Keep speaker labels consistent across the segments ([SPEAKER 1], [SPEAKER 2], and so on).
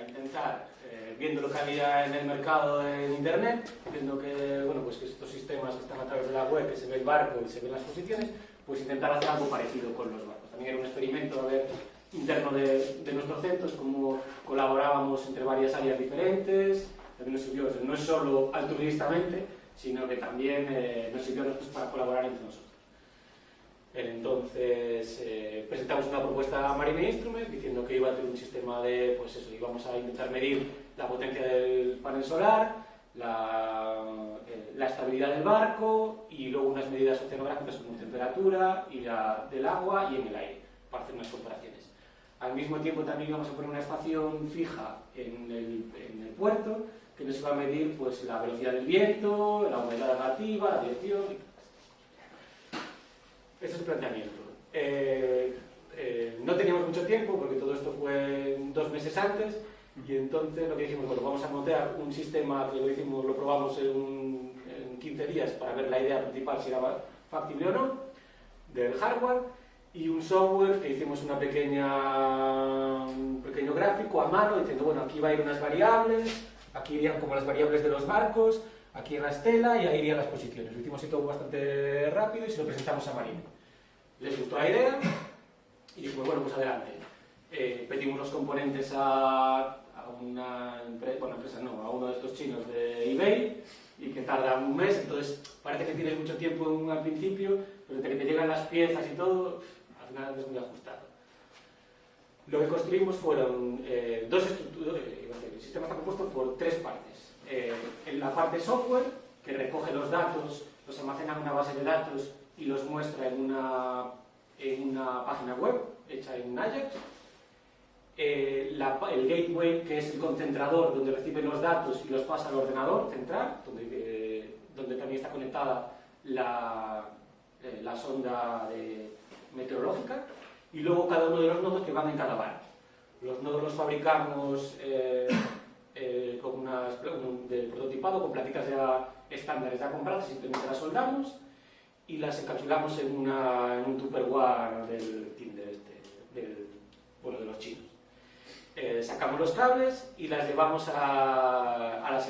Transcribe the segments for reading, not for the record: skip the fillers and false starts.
[SPEAKER 1] intentar, viendo lo que había en el mercado en internet, viendo que, bueno, pues que estos sistemas que están a través de la web, que se ve el barco y se ven las posiciones, pues intentar hacer algo parecido con los barcos. También era un experimento a ver, interno de nuestros centros, cómo colaborábamos entre varias áreas diferentes. También nos sirvió, no es solo altruistamente, sino que también nos sirvió a nosotros para colaborar entre nosotros. Entonces presentamos una propuesta a Marine Instruments diciendo que iba a tener un sistema de, pues eso, íbamos a intentar medir la potencia del panel solar, la estabilidad del barco y luego unas medidas oceanográficas como temperatura y del agua y en el aire, para hacer unas comparaciones. Al mismo tiempo también íbamos a poner una estación fija en el puerto que nos iba a medir pues, la velocidad del viento, la humedad relativa, la dirección y todo. Ese es el planteamiento. No teníamos mucho tiempo porque todo esto fue 2 meses antes y entonces lo que dijimos, bueno, vamos a montar un sistema que lo probamos en 15 días para ver la idea principal si era factible o no, del hardware, y un software que hicimos un pequeño gráfico a mano diciendo, bueno, aquí va a ir unas variables, aquí irían como las variables de los barcos, aquí en la estela y ahí irían las posiciones. Lo hicimos todo bastante rápido y se lo presentamos a Marine. Les gustó la idea y dijimos, bueno, pues adelante. Pedimos los componentes a una empresa, a uno de estos chinos de eBay y que tarda un mes, entonces parece que tienes mucho tiempo al principio, pero entre que te llegan las piezas y todo, al final es muy ajustado. Lo que construimos fueron dos estructuras, el sistema está compuesto por 3 partes. En la parte software, que recoge los datos, los almacena en una base de datos y los muestra en una página web hecha en Ajax. El gateway, que es el concentrador donde recibe los datos y los pasa al ordenador central, donde también está conectada la sonda meteorológica, y luego cada uno de los nodos que van en cada barco. Los nodos los fabricamos con de prototipado, con platicas ya estándares ya compradas, simplemente las soldamos y las encapsulamos en un Tupperware de los chinos. Sacamos los cables y las llevamos a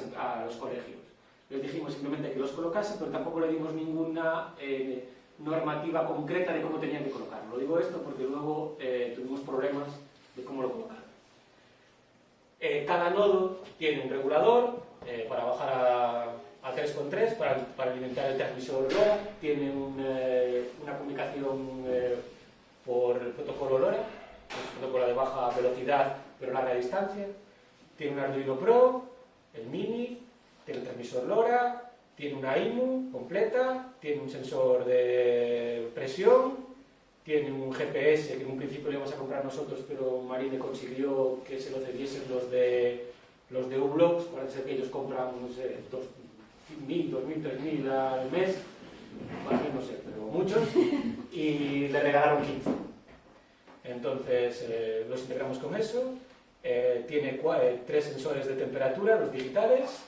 [SPEAKER 1] los colegios. Les dijimos simplemente que los colocasen, pero tampoco le dimos ninguna normativa concreta de cómo tenían que colocarlo. Lo digo esto porque luego tuvimos problemas de cómo lo colocar. Cada nodo tiene un regulador para bajar a 3,3 para alimentar el transmisor LoRa, tiene una comunicación por el protocolo LoRa, es un protocolo de baja velocidad pero larga distancia, tiene un Arduino Pro, el Mini, tiene el transmisor LoRa, tiene una IMU completa, tiene un sensor de presión, tiene un GPS que en un principio le íbamos a comprar nosotros, pero Marine consiguió que se lo cediesen los de U-Blocks, parece que ellos compran, no sé, 2.000, 2.000, 3.000 al mes, no sé, pero muchos, y le regalaron 15. Entonces los integramos con eso, tiene 3 sensores de temperatura, los digitales,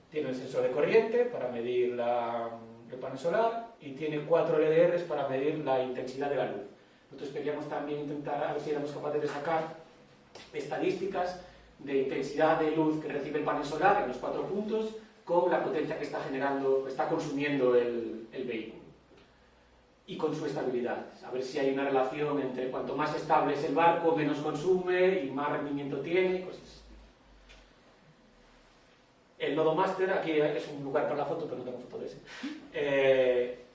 [SPEAKER 1] tiene el sensor de corriente para medir el panel solar y tiene 4 LDRs para medir la intensidad de la luz. Nosotros queríamos también intentar a ver si éramos capaces de sacar estadísticas de intensidad de luz que recibe el panel solar en los 4 puntos con la potencia que está consumiendo el vehículo y con su estabilidad. A ver si hay una relación entre cuanto más estable es el barco, menos consume y más rendimiento tiene, cosas así. El nodo master, aquí es un lugar para la foto, pero no tengo foto de ese.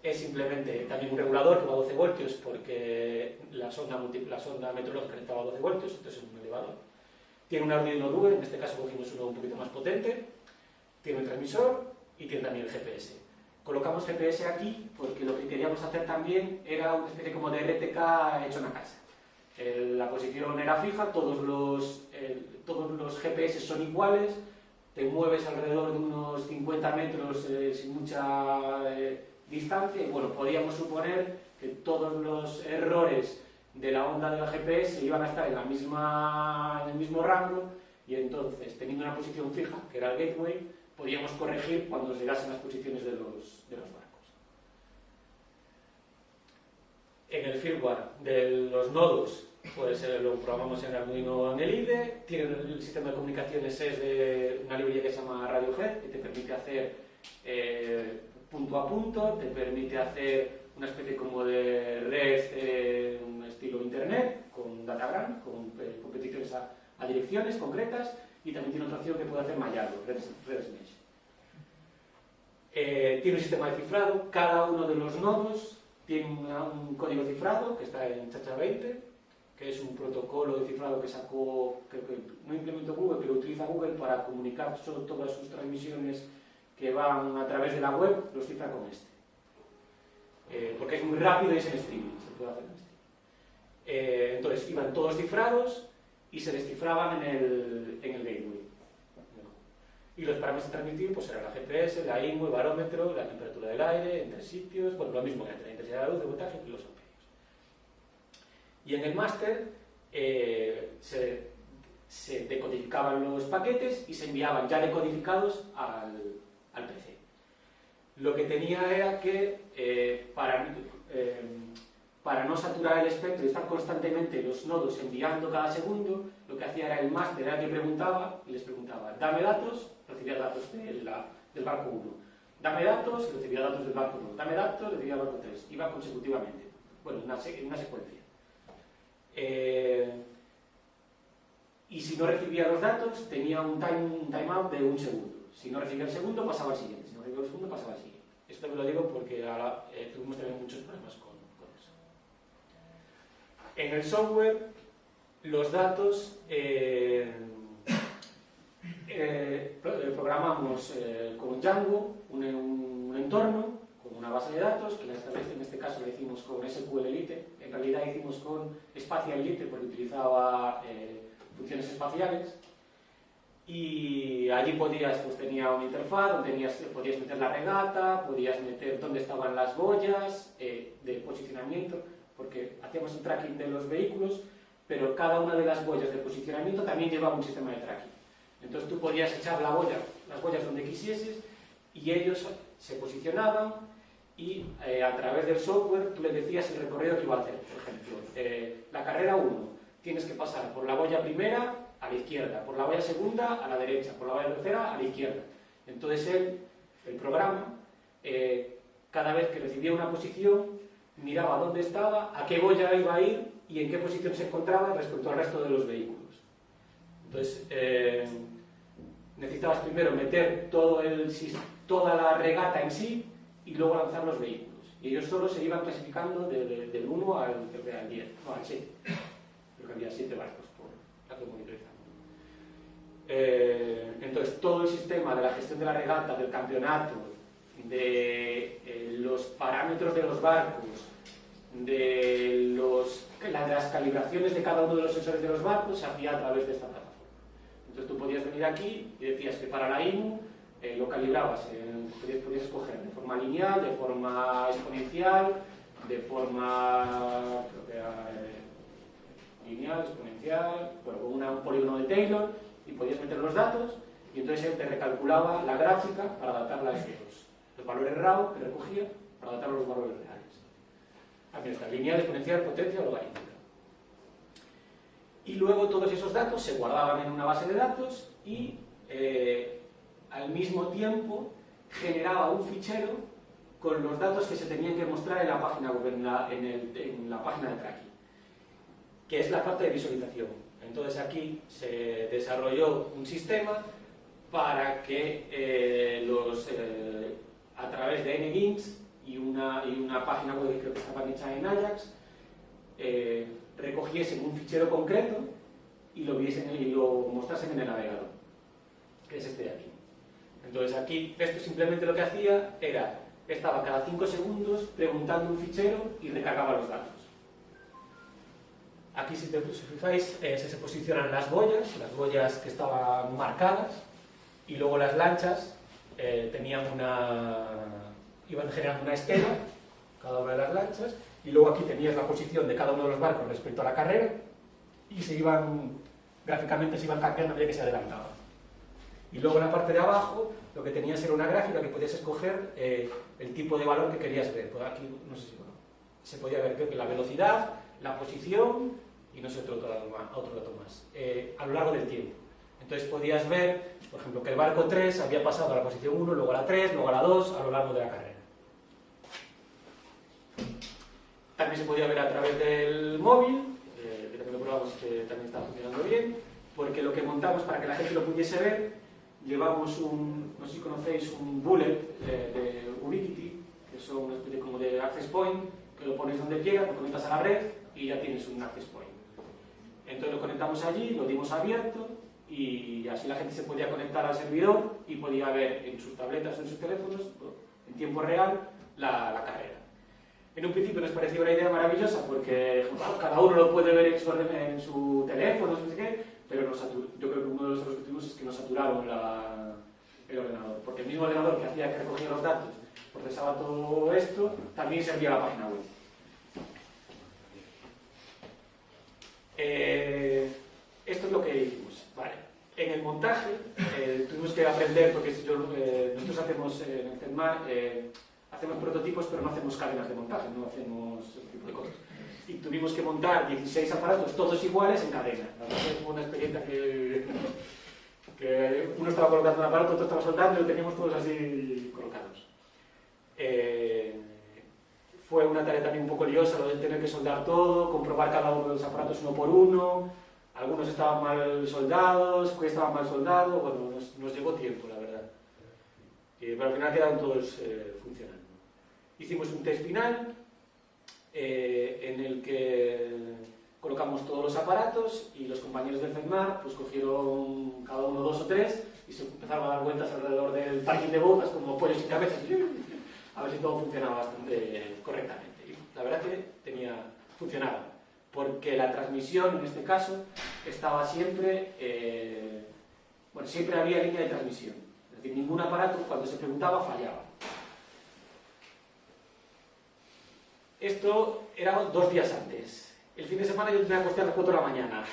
[SPEAKER 1] Es simplemente también un regulador que va a 12 voltios porque la sonda meteorológica necesitaba 12 voltios, entonces es un elevador. Tiene un Arduino Due, en este caso cogimos uno un poquito más potente, tiene el transmisor y tiene también el GPS. Colocamos GPS aquí porque lo que queríamos hacer también era una especie como de RTK hecho en la casa. La posición era fija, todos los GPS son iguales, te mueves alrededor de unos 50 metros sin mucha distancia, y bueno, podíamos suponer que todos los errores de la onda del GPS iban a estar en el mismo rango, y entonces, teniendo una posición fija, que era el gateway, podíamos corregir cuando llegasen las posiciones de los barcos. En el firmware de los nodos pues lo programamos en Arduino en el IDE. Tiene el sistema de comunicaciones es de una librería que se llama Radiohead, que te permite hacer punto a punto, te permite hacer una especie como de red, un estilo internet, con datagram, con competiciones a direcciones concretas, y también tiene otra opción que puede hacer mallado, redes mesh. Tiene un sistema de cifrado. Cada uno de los nodos tiene un código cifrado que está en ChaCha20, que es un protocolo de cifrado que sacó, que no implementó Google, pero utiliza Google para comunicar todas sus transmisiones que van a través de la web, los cifra con este. Porque es muy rápido y es en streaming, se puede hacer en streaming. Entonces iban todos cifrados y se descifraban en el gateway. Y los parámetros a transmitir pues eran la GPS, la IMU, el barómetro, la temperatura del aire, entre sitios, bueno, lo mismo que entre la intensidad de la luz, de voltaje y los amperios. Y en el máster se decodificaban los paquetes y se enviaban ya decodificados al PC. Lo que tenía era que para no saturar el espectro y estar constantemente los nodos enviando cada segundo, lo que hacía era el máster, era el que preguntaba y les preguntaba: dame datos, recibía datos del barco 1, dame datos, recibía datos del barco 2, dame datos, recibía del barco 3, iba consecutivamente, bueno, una secuencia. Y si no recibía los datos, tenía un timeout de 1 segundo. Si no recibía el segundo, pasaba al siguiente. Si no recibía el segundo, pasaba al siguiente. Esto me lo digo porque ahora tuvimos también muchos problemas con eso. En el software, los datos programamos con Django un entorno con una base de datos, que en este caso lo hicimos con SQLite. En realidad hicimos con Spatialite porque utilizaba funciones espaciales. Y allí pues tenía una interfaz donde podías meter la regata, podías meter dónde estaban las boyas de posicionamiento, porque hacíamos el tracking de los vehículos, pero cada una de las boyas de posicionamiento también llevaba un sistema de tracking. Entonces tú podías echar las boyas donde quisieses, y ellos se posicionaban y a través del software tú le decías el recorrido que iba a hacer. Por ejemplo, la carrera 1, tienes que pasar por la boya primera a la izquierda, por la boya segunda a la derecha, por la boya tercera a la izquierda. Entonces el programa, cada vez que recibía una posición, miraba dónde estaba, a qué boya iba a ir y en qué posición se encontraba respecto al resto de los vehículos. Entonces necesitabas primero meter toda la regata en sí y luego lanzar los vehículos. Y ellos solo se iban clasificando del 1 al 10, no, al 7. Creo que había 7 barcos por la que monitorizamos. Entonces todo el sistema de la gestión de la regata, del campeonato, de los parámetros de los barcos, de las calibraciones de cada uno de los sensores de los barcos se hacía a través de esta plataforma. Entonces tú podías venir aquí y decías que para la IMU lo calibrabas, podías escoger de forma lineal, de forma exponencial, de forma lineal, exponencial, bueno, con un polígono de Taylor, y podías meter los datos y entonces él te recalculaba la gráfica para adaptarla a esos los valores RAW que recogía para adaptarlos a los valores reales. Aquí está, lineal, exponencial, potencia o logarítmica. Y luego todos esos datos se guardaban en una base de datos y al mismo tiempo generaba un fichero con los datos que se tenían que mostrar en la página web, en la página de tracking, que es la parte de visualización. Entonces aquí se desarrolló un sistema para que a través de NGINX y una página web que creo que estaba hecha en Ajax, recogiesen un fichero concreto y lo viesen y lo mostrasen en el navegador, que es este de aquí. Entonces aquí, esto simplemente lo que hacía era, estaba cada 5 segundos preguntando un fichero y recargaba los datos. Aquí, si os fijáis, se posicionan las boyas que estaban marcadas, y luego las lanchas iban generando una estela, cada una de las lanchas, y luego aquí tenías la posición de cada uno de los barcos respecto a la carrera, y gráficamente se iban cambiando a medida que se adelantaban. Y luego en la parte de abajo, lo que tenías era una gráfica que podías escoger el tipo de valor que querías ver. Pues aquí, no sé si se podía ver la velocidad, la posición, y no sé otro dato más, a lo largo del tiempo. Entonces podías ver, por ejemplo, que el barco 3 había pasado a la posición 1, luego a la 3, luego a la 2, a lo largo de la carrera. También se podía ver a través del móvil, que también lo probamos que también está funcionando bien, porque lo que montamos para que la gente lo pudiese ver, llevamos no sé si conocéis, un bullet de Ubiquiti, que son una especie como de access point, que lo pones donde quieras, lo conectas a la red y ya tienes un access point. Entonces lo conectamos allí, lo dimos abierto y así la gente se podía conectar al servidor y podía ver en sus tabletas o en sus teléfonos, en tiempo real, la carrera. En un principio nos pareció una idea maravillosa porque cada uno lo puede ver en su teléfono, no sé qué, pero yo creo que uno de los objetivos es que nos saturaron el ordenador, porque el mismo ordenador que recogía los datos, procesaba todo esto, también servía a la página web. Esto es lo que hicimos. Vale. En el montaje tuvimos que aprender, porque nosotros hacemos en el CENMAR, hacemos prototipos pero no hacemos cadenas de montaje, no hacemos ese tipo de cosas. Y tuvimos que montar 16 aparatos, todos iguales, en cadena. La verdad es que fue una experiencia que uno estaba colocando un aparato, otro estaba soldando y lo teníamos todos así colocados. Fue una tarea también un poco liosa, lo de tener que soldar todo, comprobar cada uno de los aparatos uno por uno. Algunos estaban mal soldados, que estaban mal soldados, bueno, nos llevó tiempo, la verdad. Pero al final quedaron todos funcionando. Hicimos un test final en el que colocamos todos los aparatos y los compañeros del CENMAR pues cogieron cada uno 2 o 3 y se empezaron a dar vueltas alrededor del parking de botas como pollos sin cabeza, a ver si todo funcionaba bastante correctamente. Y la verdad que funcionaba, porque la transmisión en este caso estaba siempre, siempre había línea de transmisión. Es decir, ningún aparato cuando se preguntaba fallaba. Esto era 2 días antes. El fin de semana yo tenía que acostar a las 4 de la mañana,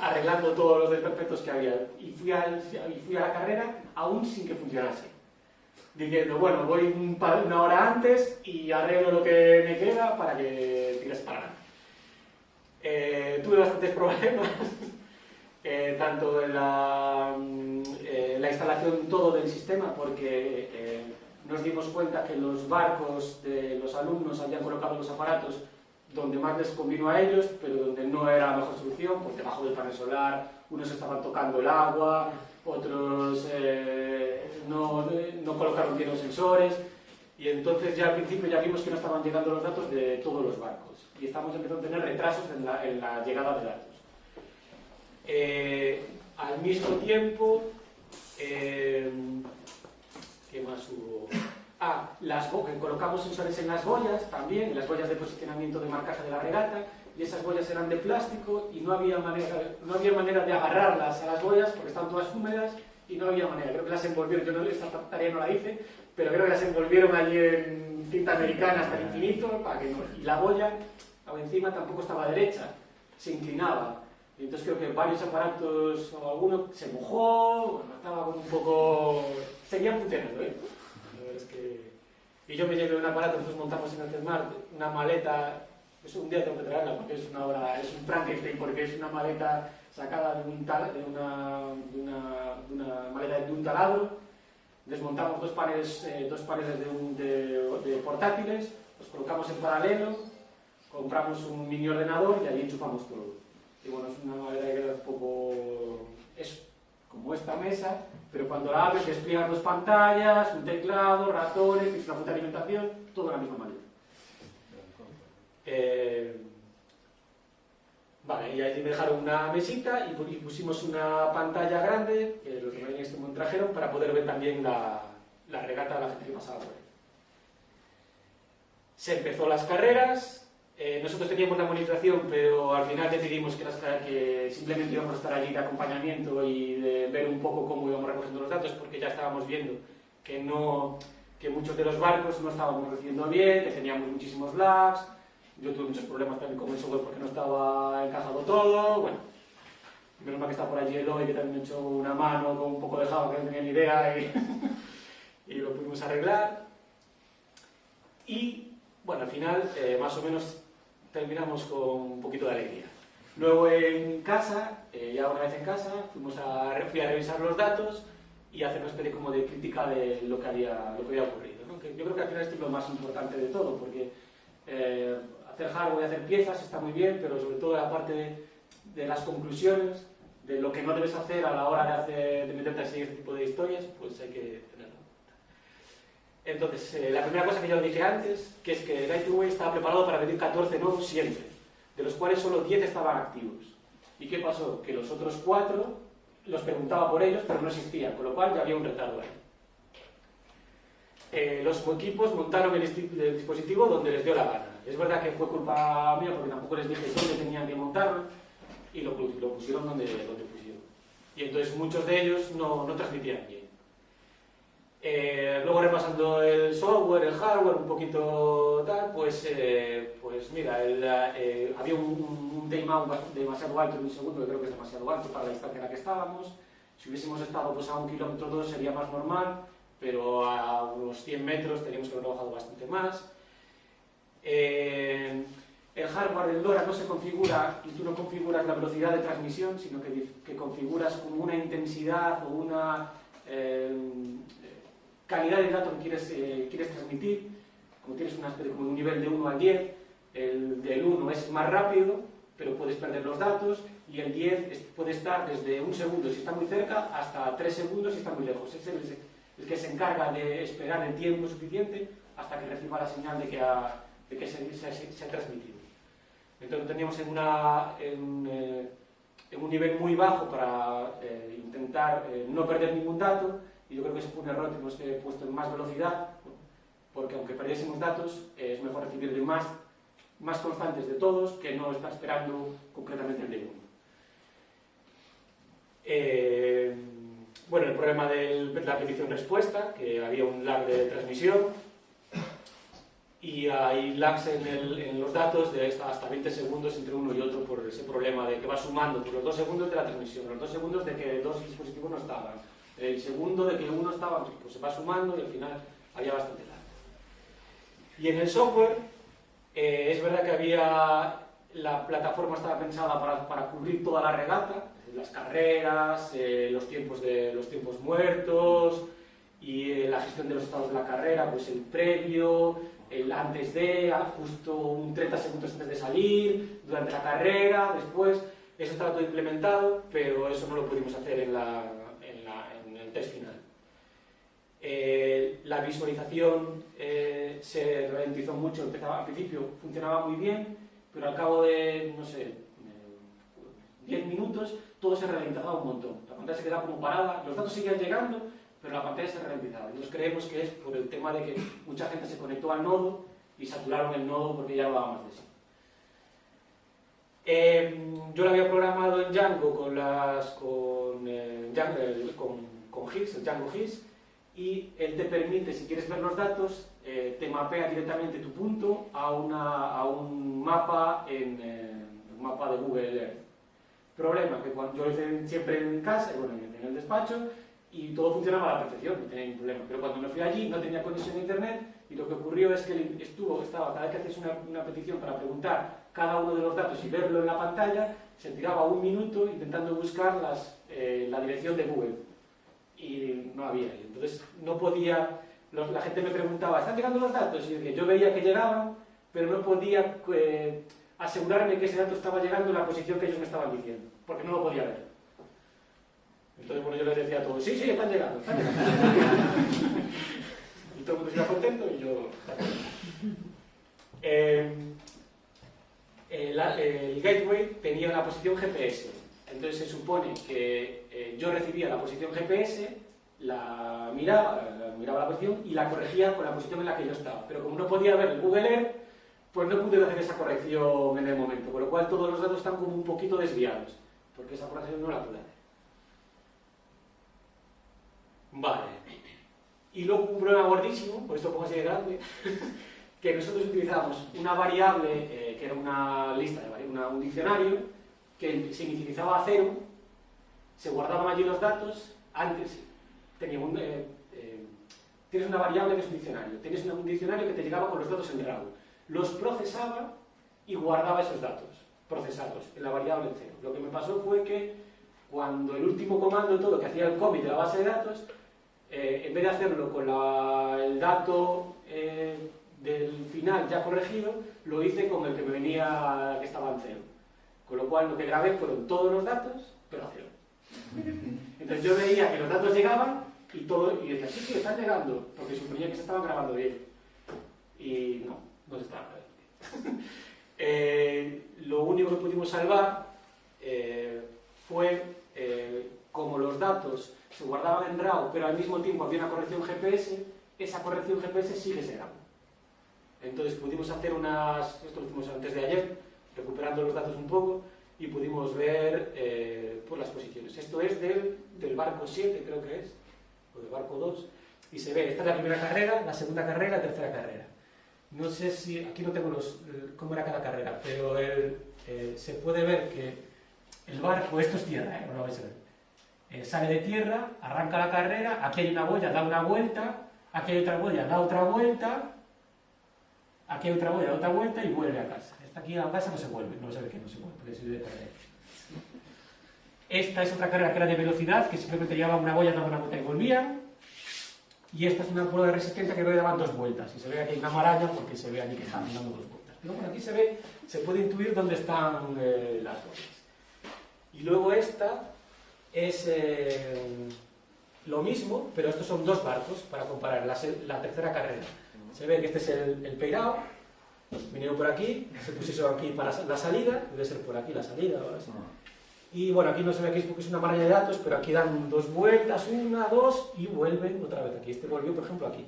[SPEAKER 1] arreglando todos los desperfectos que había. Y fui a la carrera aún sin que funcionase. Diciendo, bueno, voy una hora antes y arreglo lo que me queda para que tires para adelante. Tuve bastantes problemas, tanto en la instalación todo del sistema, porque nos dimos cuenta que los barcos de los alumnos habían colocado los aparatos donde más les convino a ellos, pero donde no era la mejor solución, por debajo del panel solar, unos estaban tocando el agua, otros no colocaron bien los sensores, y entonces ya al principio ya vimos que no estaban llegando los datos de todos los barcos, y estamos empezando a tener retrasos en la llegada de datos. Al mismo tiempo, ¿qué más hubo? Colocamos sensores en las boyas también, en las boyas de posicionamiento de marcaje de la regata, y esas boyas eran de plástico y no había manera de agarrarlas a las boyas porque estaban todas húmedas y no había manera. Creo que las envolvieron, esta tarea no la hice, pero creo que las envolvieron allí en cinta americana hasta el infinito para que no. Y la boya, encima, tampoco estaba derecha, se inclinaba. Y entonces creo que varios aparatos o alguno se mojó, estaba como un poco... Seguían funcionando, ¿eh? La verdad es que... Y yo me llevé un aparato, nosotros montamos en el CENMAR una maleta, eso un día tengo que traerla porque es un Frankenstein, porque es una maleta sacada de una maleta de un taladro. Desmontamos dos paneles de portátiles, los colocamos en paralelo, compramos un mini ordenador y allí enchufamos todo. Y bueno, es una maleta que queda un poco... es como esta mesa, pero cuando la abres despliegas 2 pantallas, un teclado, ratones, una fuente de alimentación, todo en la misma maleta. Vale, y allí me dejaron una mesita y pusimos una pantalla grande, que los de Marine Extreme trajeron, para poder ver también la regata de la gente que pasaba por ahí. Se empezó las carreras. Nosotros teníamos la monitorización, pero al final decidimos que simplemente íbamos a estar allí de acompañamiento y de ver un poco cómo íbamos recogiendo los datos, porque ya estábamos viendo que muchos de los barcos no estábamos recibiendo bien, que teníamos muchísimos lags. Yo tuve muchos problemas también con el software porque no estaba encajado todo. Bueno, menos mal que está por allí Eloy, que también me echó una mano con un poco de Java que no tenía ni idea y lo pudimos arreglar. Y bueno, al final más o menos terminamos con un poquito de alegría. Luego en casa, ya una vez en casa, fui a revisar los datos y hacer una especie como de crítica de lo que había ocurrido, ¿no? Que yo creo que al final esto es lo más importante de todo, porque hacer hardware y hacer piezas está muy bien, pero sobre todo la parte de las conclusiones, de lo que no debes hacer a la hora de meterte a seguir este tipo de historias, pues hay que tenerlo en cuenta. Entonces, la primera cosa que yo dije antes, que es que Gateway estaba preparado para medir 14 nodos siempre, de los cuales solo 10 estaban activos. ¿Y qué pasó? Que los otros 4 los preguntaba por ellos, pero no existían, con lo cual ya había un retardo ahí. Los equipos montaron el dispositivo donde les dio la gana. Es verdad que fue culpa mía porque tampoco les dije dónde tenían que montarlo y lo pusieron donde pusieron. Y entonces muchos de ellos no transmitían bien. Luego repasando el software, el hardware, un poquito tal, pues mira, había un timeout demasiado alto en un segundo, que creo que es demasiado alto para la distancia en la que estábamos. Si hubiésemos estado pues, a 1 kilómetro o 2 sería más normal, pero a unos 100 metros teníamos que haber bajado bastante más. El hardware del LoRa no se configura, y tú no configuras la velocidad de transmisión, sino que configuras como una intensidad o una calidad del dato que quieres transmitir. Como tienes una especie, como un nivel de 1 al 10, el del 1 es más rápido, pero puedes perder los datos, y el 10 puede estar desde 1 segundo si está muy cerca hasta 3 segundos si está muy lejos. Es el que se encarga de esperar el tiempo suficiente hasta que reciba la señal de que se ha transmitido. Entonces teníamos en un nivel muy bajo para intentar no perder ningún dato, y yo creo que ese fue un error que hemos puesto en más velocidad, porque aunque perdiésemos datos, es mejor recibir de más constantes de todos que no estar esperando concretamente el de uno. Bueno, el problema de la petición-respuesta, que había un lag de transmisión, y hay lags en los datos de hasta 20 segundos entre uno y otro por ese problema de que va sumando por los 2 segundos de la transmisión, los 2 segundos de que 2 dispositivos no estaban, el segundo de que uno estaba, pues se va sumando y al final había bastante lag. Y en el software, es verdad que la plataforma estaba pensada para cubrir toda la regata, las carreras, los tiempos muertos y la gestión de los estados de la carrera, pues el previo, el antes de, justo un 30 segundos antes de salir, durante la carrera, después. Eso estaba todo implementado, pero eso no lo pudimos hacer en el test final. La visualización se ralentizó mucho, al principio funcionaba muy bien, pero al cabo de, no sé, 10 minutos, todo se ralentizaba un montón. La pantalla se quedaba como parada, los datos seguían llegando, pero la pantalla se ralentizaba. Entonces creemos que es por el tema de que mucha gente se conectó al nodo y saturaron el nodo porque ya hablaba más de sí. Yo lo había programado en Django con GIS, el Django GIS, y él te permite, si quieres ver los datos, te mapea directamente tu punto a un mapa un mapa de Google Earth. Problema, que yo lo hice siempre en casa, bueno, en el despacho, y todo funcionaba a la perfección, no tenía ningún problema. Pero cuando me fui allí no tenía conexión a internet, y lo que ocurrió es que estaba cada vez que haces una petición para preguntar cada uno de los datos y verlo en la pantalla, se tiraba 1 minuto intentando buscar la dirección de Google. Y no había. Entonces no podía, la gente me preguntaba, ¿están llegando los datos? Y yo veía que llegaban, pero no podía asegurarme que ese dato estaba llegando en la posición que ellos me estaban diciendo, porque no lo podía ver. Entonces, bueno, yo les decía a todos, sí, están llegando. Y todo el mundo se iba contento y yo... el gateway tenía la posición GPS. Entonces se supone que yo recibía la posición GPS, miraba la posición y la corregía con la posición en la que yo estaba. Pero como no podía ver el Google Earth, pues no pude hacer esa corrección en el momento, con lo cual todos los datos están como un poquito desviados, porque esa corrección no la pude hacer. Vale. Y luego un problema gordísimo, por esto pongo así de grande, que nosotros utilizábamos una variable que era una lista de variables, un diccionario, que se inicializaba a 0, se guardaban allí los datos, antes tienes una variable que es un diccionario, tienes un diccionario que te llegaba con los datos en RAW, los procesaba y guardaba esos datos. procesados en la variable cero. Lo que me pasó fue que cuando el último comando todo que hacía el commit de la base de datos, en vez de hacerlo con el dato del final ya corregido, lo hice con el que me venía, que estaba en cero. Con lo cual lo que grabé fueron todos los datos, pero a cero. Entonces yo veía que los datos llegaban y decía, sí, están llegando, porque suponía que se estaban grabando bien. Y no se estaban grabando bien. Lo único que pudimos salvar fue como los datos se guardaban en RAW, pero al mismo tiempo había una corrección GPS, esa corrección GPS sí que se grabó. Entonces pudimos hacer esto lo hicimos antes de ayer, recuperando los datos un poco, y pudimos ver por las posiciones. Esto es del barco 7, creo que es, o del barco 2, y se ve, esta es la primera carrera, la segunda carrera, la tercera carrera. No sé si, aquí no tengo cómo era cada carrera, pero se puede ver que el barco, esto es tierra, no lo vais a ver. Sale de tierra, arranca la carrera, aquí hay una boya, da una vuelta, aquí hay otra boya, da otra vuelta, aquí hay otra boya, da otra vuelta y vuelve a casa. Esta aquí a casa no se vuelve, no se ve que no se vuelve, porque se debe perder. Esta es otra carrera que era de velocidad, que simplemente llevaba una boya, daba una vuelta y volvía. Y esta es una prueba de resistencia que daban 2 vueltas. Y se ve aquí hay una maraña porque se ve aquí que están dando 2 vueltas. Pero bueno, aquí se puede intuir dónde están las boyas. Y luego esta es lo mismo, pero estos son 2 barcos para comparar la tercera carrera. Se ve que este es el Peirao, vinieron por aquí, se pusieron aquí para la salida, debe ser por aquí la salida o así. Y bueno, aquí no se ve que es una maraña de datos, pero aquí dan 2 vueltas, 1, 2 y vuelven otra vez aquí. Este volvió, por ejemplo, aquí.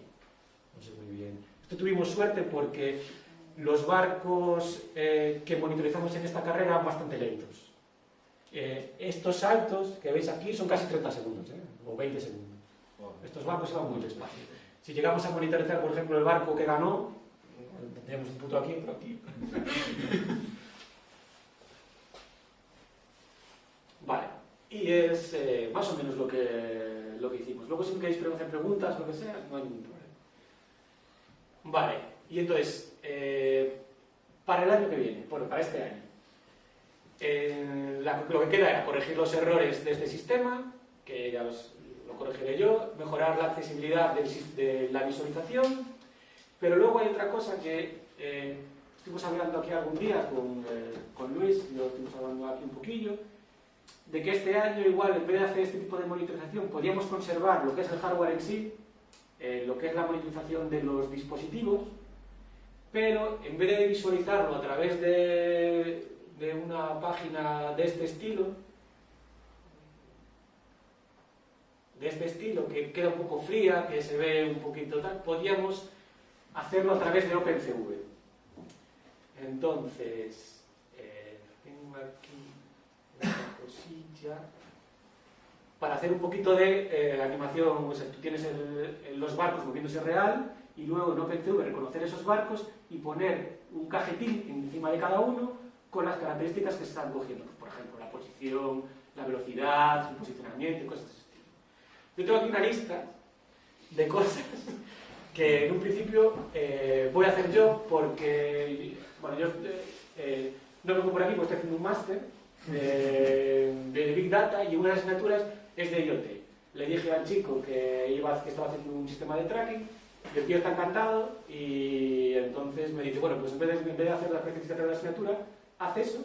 [SPEAKER 1] No sé muy bien. Esto tuvimos suerte porque los barcos que monitorizamos en esta carrera eran bastante lentos. Estos saltos que veis aquí son casi 30 segundos, o 20 segundos. Estos barcos iban muy despacio. Si llegamos a monitorizar, por ejemplo, el barco que ganó, tenemos un punto aquí, otro aquí. Vale, y es más o menos lo que hicimos. Luego si me queréis hacer preguntas, lo que sea, no hay ningún problema. Vale, y entonces, para el año que viene, bueno, para este año, lo que queda era corregir los errores de este sistema, que ya lo corregiré yo, mejorar la accesibilidad de la visualización, pero luego hay otra cosa que estuvimos hablando aquí algún día con Luis, lo estuvimos hablando aquí un poquillo, de que este año igual en vez de hacer este tipo de monitorización podíamos conservar lo que es el hardware en sí, lo que es la monitorización de los dispositivos, pero en vez de visualizarlo a través de una página de este estilo que queda un poco fría, que se ve un poquito tal, podíamos hacerlo a través de OpenCV. Entonces, tengo aquí una cosilla para hacer un poquito de animación. O sea, tú tienes los barcos moviéndose real y luego en OpenCV reconocer esos barcos y poner un cajetín encima de cada uno con las características que se están cogiendo. Por ejemplo, la posición, la velocidad, su posicionamiento y cosas de ese estilo. Yo tengo aquí una lista de cosas que en un principio voy a hacer yo porque, bueno, yo no vengo por aquí porque estoy haciendo un máster de Big Data y una de las asignaturas es de IoT. Le dije al chico que estaba haciendo un sistema de tracking y el tío está encantado y entonces me dice, bueno, pues en vez de hacer la práctica de la asignatura, haz eso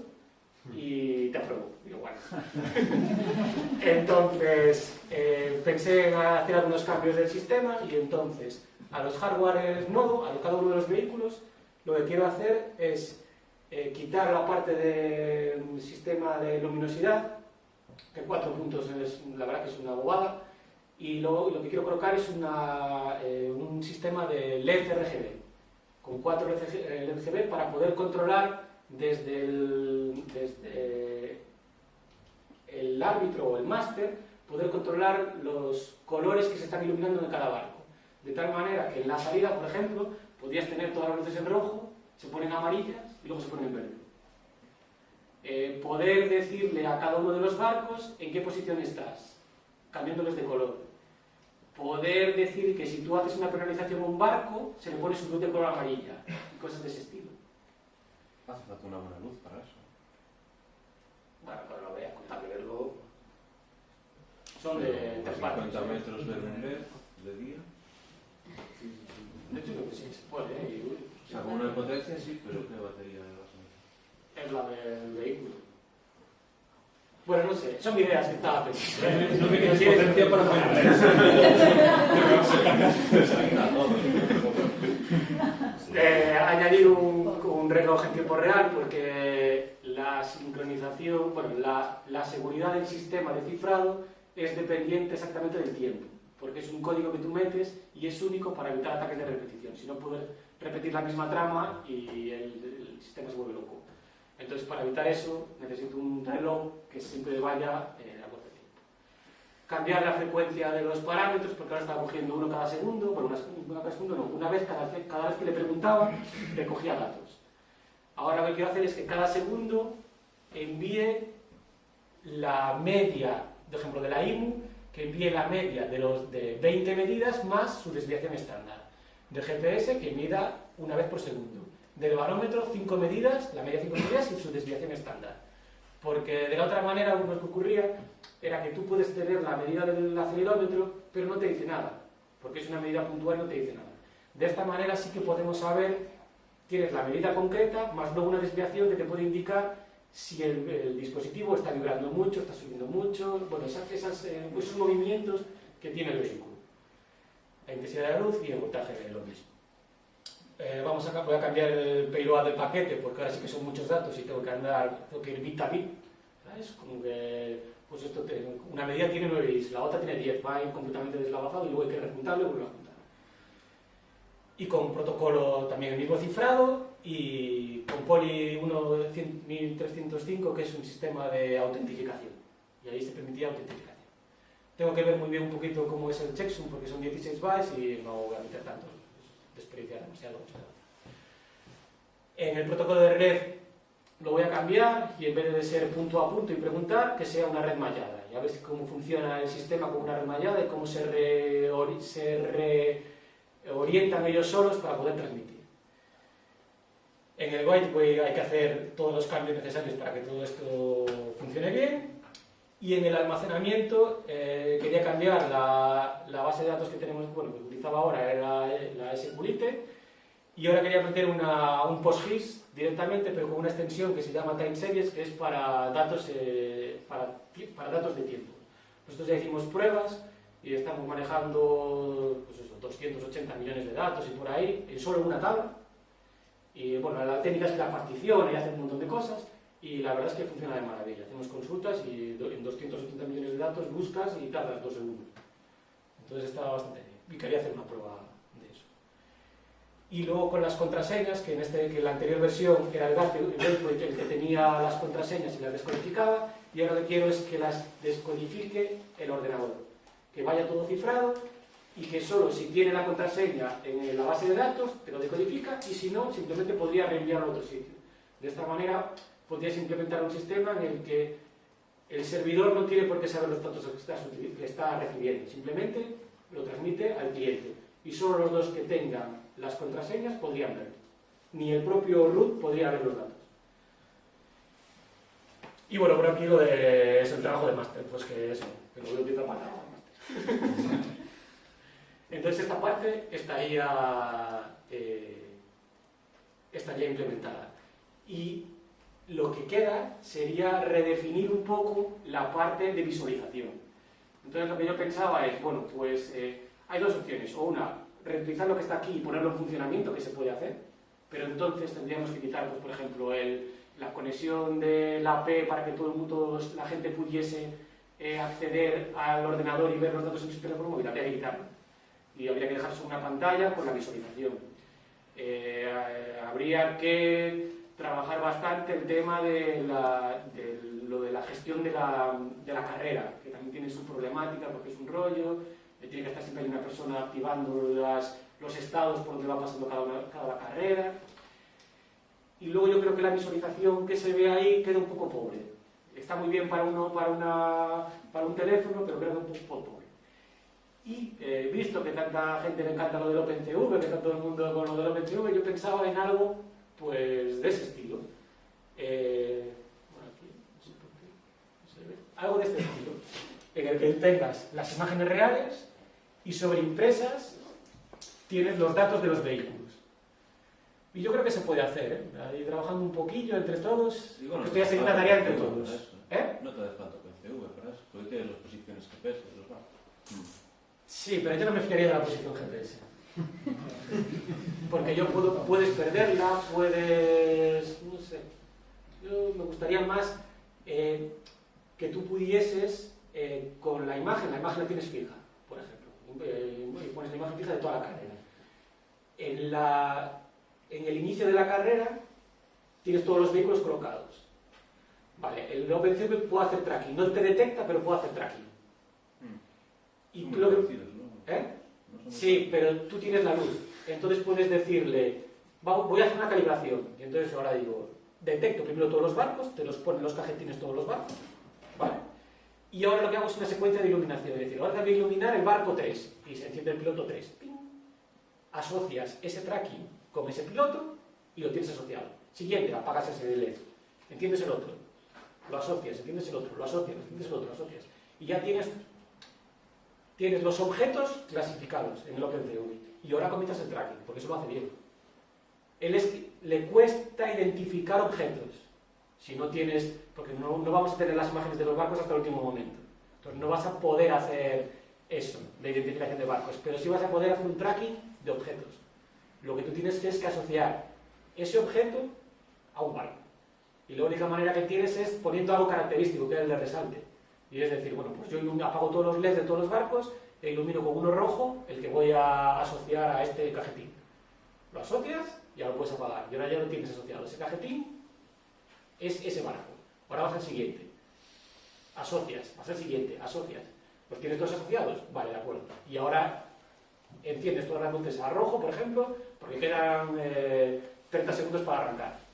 [SPEAKER 1] y te apruebo. Digo, bueno. Entonces pensé en hacer algunos cambios del sistema y entonces a los hardwares nodo, a cada uno de los vehículos, lo que quiero hacer es quitar la parte del sistema de luminosidad, que 4 puntos la verdad que es una bobada, y lo que quiero colocar es un sistema de LED RGB, con 4 LED RGB para poder controlar desde el árbitro o el máster, poder controlar los colores que se están iluminando en cada barco. De tal manera que en la salida, por ejemplo, podrías tener todas las luces en rojo, se ponen amarillas y luego se ponen en verde. Poder decirle a cada uno de los barcos en qué posición estás, cambiándoles de color. Poder decir que si tú haces una penalización a un barco, se le pone su luz de color amarilla y cosas de ese estilo.
[SPEAKER 2] Hace falta una buena luz para eso.
[SPEAKER 1] Bueno, cuando lo veas, con tal de verlo, son de
[SPEAKER 2] 50 metros de relé de día.
[SPEAKER 1] De hecho, creo que sí se puede,
[SPEAKER 2] O sea, con una potencia sí, pero ¿qué batería vas a meter?
[SPEAKER 1] es la del vehículo. Bueno, no sé, son ideas que estaba pensando.
[SPEAKER 2] No tienes potencia para
[SPEAKER 1] añadir un reloj en tiempo real porque la sincronización, bueno, la seguridad del sistema de cifrado es dependiente exactamente del tiempo, porque es un código que tú metes y es único para evitar ataques de repetición, si no puedes repetir la misma trama y el sistema se vuelve loco. Entonces, para evitar eso, necesito un reloj que siempre vaya a corto tiempo. Cambiar la frecuencia de los parámetros, porque ahora estaba cogiendo uno cada segundo, bueno, una cada segundo no, una vez cada vez que le preguntaba, le cogía datos. Ahora lo que quiero hacer es que cada segundo envíe la media, por ejemplo, de la IMU, que envíe la media de 20 medidas más su desviación estándar. Del GPS, que mida una vez por segundo. Del barómetro, 5 medidas, la media 5 medidas y su desviación estándar. Porque de la otra manera, lo que ocurría era que tú puedes tener la medida del acelerómetro, pero no te dice nada, porque es una medida puntual y no te dice nada. De esta manera sí que podemos saber, tienes la medida concreta, más luego una desviación que te puede indicar si el dispositivo está vibrando mucho, está subiendo mucho, bueno, esos movimientos que tiene el vehículo. La intensidad de la luz y el voltaje de lo mismo. Voy a cambiar el payload del paquete porque ahora sí que son muchos datos y tengo que ir bit a bit, ¿sabes? Como que, pues una medida tiene 9 bits, la otra tiene 10, va a ir completamente deslavazado y luego hay que rejuntarlo y volver a juntar. Y con protocolo también el mismo cifrado y con Poly 1305, que es un sistema de autentificación, y ahí se permitía autentificación. Tengo que ver muy bien un poquito cómo es el checksum porque son 16 bytes y no voy a meter tantos. Desperdiciar demasiado. En el protocolo de red lo voy a cambiar y en vez de ser punto a punto y preguntar, que sea una red mallada. Ya ves cómo funciona el sistema con una red mallada y cómo se reorientan ellos solos para poder transmitir. En el gateway hay que hacer todos los cambios necesarios para que todo esto funcione bien. Y en el almacenamiento quería cambiar la base de datos que tenemos, bueno, que utilizaba ahora era la SQLite, y ahora quería meter un PostGIS directamente, pero con una extensión que se llama Time Series, que es para datos de tiempo. Nosotros ya hicimos pruebas y estamos manejando pues eso, 280 millones de datos y por ahí, en solo una tabla. Y bueno, la técnica es que la particiona y hace un montón de cosas. Y la verdad es que funciona de maravilla. Hacemos consultas y en 280 millones de datos buscas y tardas 2 segundos. Entonces está bastante bien. Y quería hacer una prueba de eso. Y luego con las contraseñas, que en la anterior versión era el gateway el que tenía las contraseñas y las descodificaba, y ahora lo que quiero es que las descodifique el ordenador. Que vaya todo cifrado y que solo si tiene la contraseña en la base de datos te lo decodifica y si no, simplemente podría reenviarlo a otro sitio. De esta manera podrías implementar un sistema en el que el servidor no tiene por qué saber los datos que está recibiendo, simplemente lo transmite al cliente y solo los dos que tengan las contraseñas podrían verlo. Ni el propio root podría ver los datos. Y bueno, por aquí es el trabajo de máster, pues que eso, que lo voy a utilizar para trabajo de máster. Entonces esta parte estaría implementada. Y lo que queda sería redefinir un poco la parte de visualización. Entonces lo que yo pensaba es, bueno, pues hay dos opciones. O una, reutilizar lo que está aquí y ponerlo en funcionamiento, que se puede hacer, pero entonces tendríamos que quitar, pues, por ejemplo, la conexión de la AP para que la gente pudiese acceder al ordenador y ver los datos en su teléfono móvil, habría que quitarlo. Y habría que dejarse una pantalla con la visualización. Habría que trabajar bastante el tema de lo de la gestión de la carrera, que también tiene su problemática porque es un rollo, tiene que estar siempre una persona activando los estados por donde va pasando cada carrera. Y luego yo creo que la visualización que se ve ahí queda un poco pobre. Está muy bien para un teléfono, pero queda un poco pobre. Y visto que tanta gente le encanta lo del OpenCV, que está todo el mundo con lo del OpenCV, yo pensaba en algo pues de ese estilo. Bueno, aquí, no sé por qué. algo de este estilo, en el que tengas las imágenes reales y sobreimpresas tienes los datos de los vehículos. Y yo creo que se puede hacer, ¿eh? Ahí trabajando un poquillo entre todos,
[SPEAKER 2] Digo,
[SPEAKER 1] estoy haciendo una tarea entre todos. ¿Eh?
[SPEAKER 2] No te hace falta PCV para eso, porque tienes las posiciones GPS, los va.
[SPEAKER 1] Sí, pero yo no me fiaría de la posición GPS. Porque puedes perderla, puedes... no sé. Yo me gustaría más que tú pudieses, con la imagen la tienes fija, por ejemplo. Y pones la imagen fija de toda la carrera. En el inicio de la carrera tienes todos los vehículos colocados. Vale, el OpenCV puede hacer tracking. No te detecta, pero puede hacer tracking. Y tú lo que... ¿Eh? Sí, pero tú tienes la luz. Entonces puedes decirle, voy a hacer una calibración. Y entonces ahora digo, detecto primero todos los barcos, te los ponen los cajetines todos los barcos. ¿Vale? Y ahora lo que hago es una secuencia de iluminación. Es decir, ahora te voy a iluminar el barco 3. Y se enciende el piloto 3. ¡Ping! Asocias ese tracking con ese piloto y lo tienes asociado. Siguiente, apagas ese LED. Enciendes el otro. Lo asocias, enciendes el otro. Lo asocias, enciendes el otro, lo asocias. Y ya tienes los objetos clasificados en el OpenCV. Y ahora comienzas el tracking, porque eso lo hace bien. Le cuesta identificar objetos. Si no tienes... porque no vamos a tener las imágenes de los barcos hasta el último momento. Entonces no vas a poder hacer eso, de identificación de barcos. Pero sí vas a poder hacer un tracking de objetos. Lo que tú tienes es que asociar ese objeto a un barco. Y la única manera que tienes es poniendo algo característico, que es el de resalte. Y es decir, bueno, pues yo apago todos los LEDs de todos los barcos e ilumino con uno rojo el que voy a asociar a este cajetín. Lo asocias y ahora lo puedes apagar. Y ahora ya lo tienes asociado. Ese cajetín es ese barco. Ahora vas al siguiente. Asocias. Vas al siguiente. Asocias. ¿Los tienes todos asociados? Vale, de acuerdo. Y ahora enciendes todas las luces a rojo, por ejemplo, porque quedan 30 segundos para arrancar.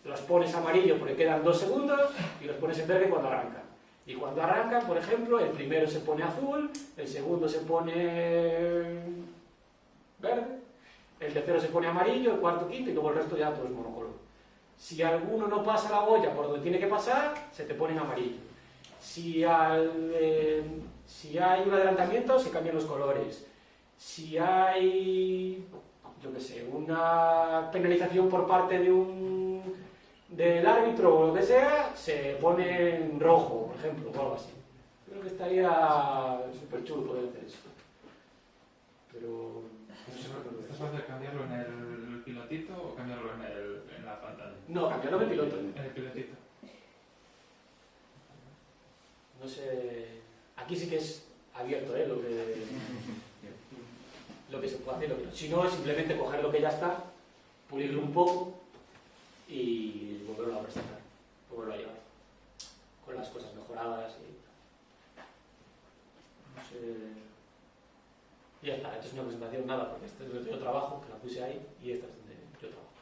[SPEAKER 1] Los pones amarillo porque quedan 2 segundos y los pones en verde cuando arrancan. Y cuando arrancan, por ejemplo, el primero se pone azul, el segundo se pone verde, el tercero se pone amarillo, el cuarto quinto y luego el resto ya todo es monocolor. Si alguno no pasa la boya por donde tiene que pasar, se te pone en amarillo. Si hay un adelantamiento, se cambian los colores. Si hay, yo qué sé, una penalización por parte del árbitro o lo que sea, se pone en rojo, por ejemplo, o algo así. Creo que estaría súper chulo poder hacer eso. Pero...
[SPEAKER 3] ¿Estás hablando de cambiarlo en el pilotito o cambiarlo en la pantalla?
[SPEAKER 1] No, cambiarlo en el piloto.
[SPEAKER 3] En el pilotito.
[SPEAKER 1] No sé... Aquí sí que es abierto, lo que se puede hacer. Si no, es simplemente coger lo que ya está, pulirlo un poco y volverlo a presentar, volverlo a llevar. Con las cosas mejoradas y... No sé... Y ya está, esto es una presentación, nada, porque este es donde yo trabajo, que la puse ahí, y esta es donde yo trabajo.